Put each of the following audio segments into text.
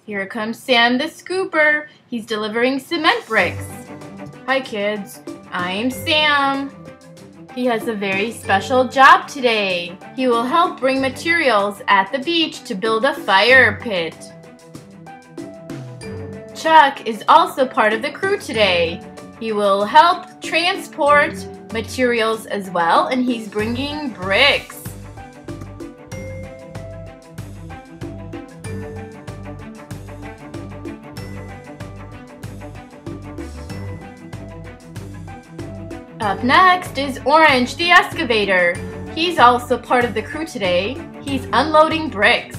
Here comes Sam the scooper. He's delivering cement bricks. Hi kids, I'm Sam. He has a very special job today. He will help bring materials at the beach to build a fire pit. Chuck is also part of the crew today. He will help transport materials as well, and he's bringing bricks. Up next is Orange the excavator. He's also part of the crew today. He's unloading bricks.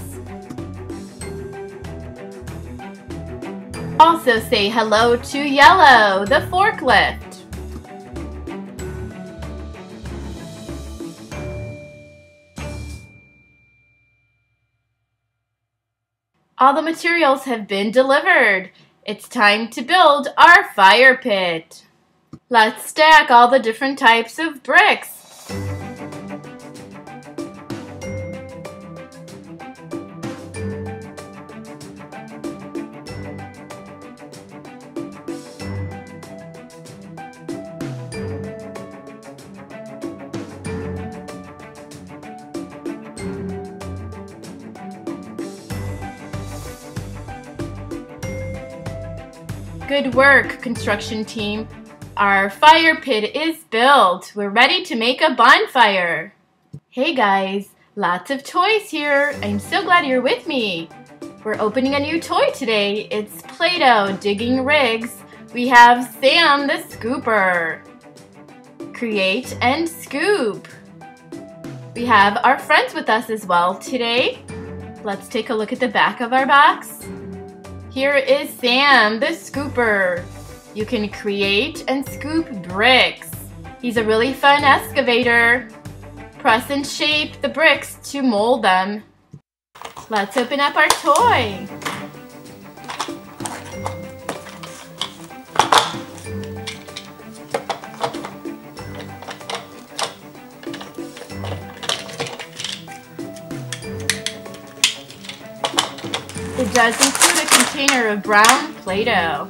Also say hello to Yellow, the forklift. All the materials have been delivered. It's time to build our fire pit. Let's stack all the different types of bricks. Good work, construction team. Our fire pit is built. We're ready to make a bonfire. Hey guys, lots of toys here. I'm so glad you're with me. We're opening a new toy today. It's Play-Doh digging rigs. We have Sam the scooper. Create and scoop. We have our friends with us as well today. Let's take a look at the back of our box. Here is Sam the scooper. You can create and scoop bricks. He's a really fun excavator. Press and shape the bricks to mold them. Let's open up our toy. It does include a container of brown Play-Doh.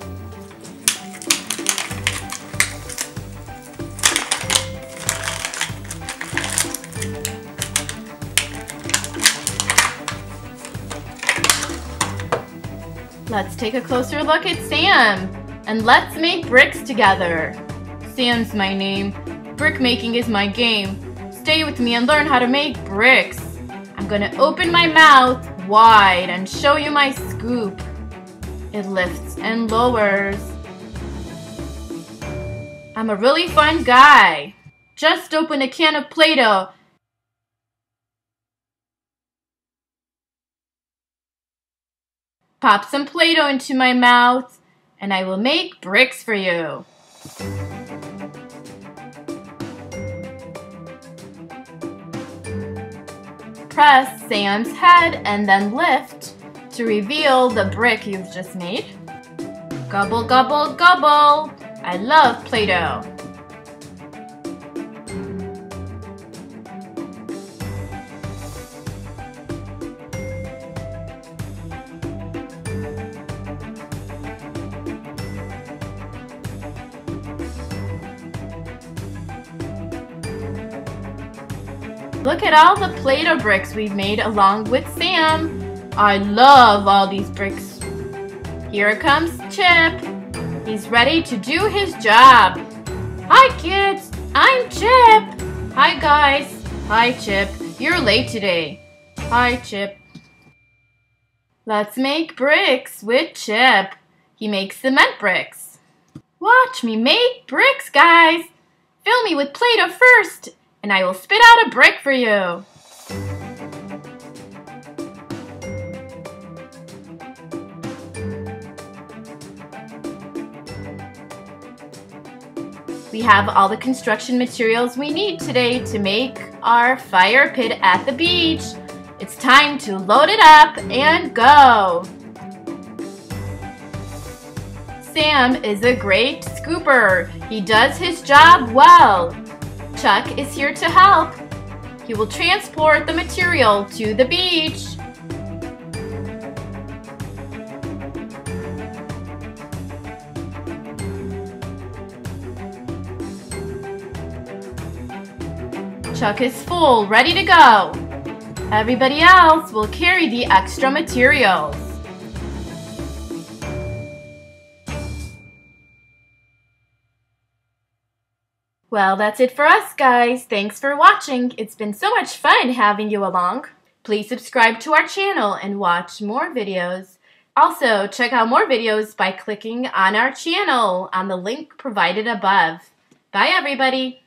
Let's take a closer look at Sam, and let's make bricks together. Sam's my name. Brick making is my game. Stay with me and learn how to make bricks. I'm gonna open my mouth wide and show you my scoop. It lifts and lowers. I'm a really fun guy. Just open a can of Play-Doh. Pop some Play-Doh into my mouth, and I will make bricks for you. Press Sam's head and then lift to reveal the brick you've just made. Gobble, gobble, gobble. I love Play-Doh. Look at all the Play-Doh bricks we've made along with Sam. I love all these bricks. Here comes Chip. He's ready to do his job. Hi kids, I'm Chip. Hi guys. Hi Chip. You're late today. Hi Chip. Let's make bricks with Chip. He makes cement bricks. Watch me make bricks, guys. Fill me with Play-Doh first, and I will spit out a brick for you. We have all the construction materials we need today to make our fire pit at the beach. It's time to load it up and go. Sam is a great scooper. He does his job well. Chuck is here to help. He will transport the material to the beach. truck is full, ready to go. Everybody else will carry the extra materials. Well, that's it for us, guys. Thanks for watching. It's been so much fun having you along. Please subscribe to our channel and watch more videos. Also, check out more videos by clicking on our channel on the link provided above. Bye, everybody.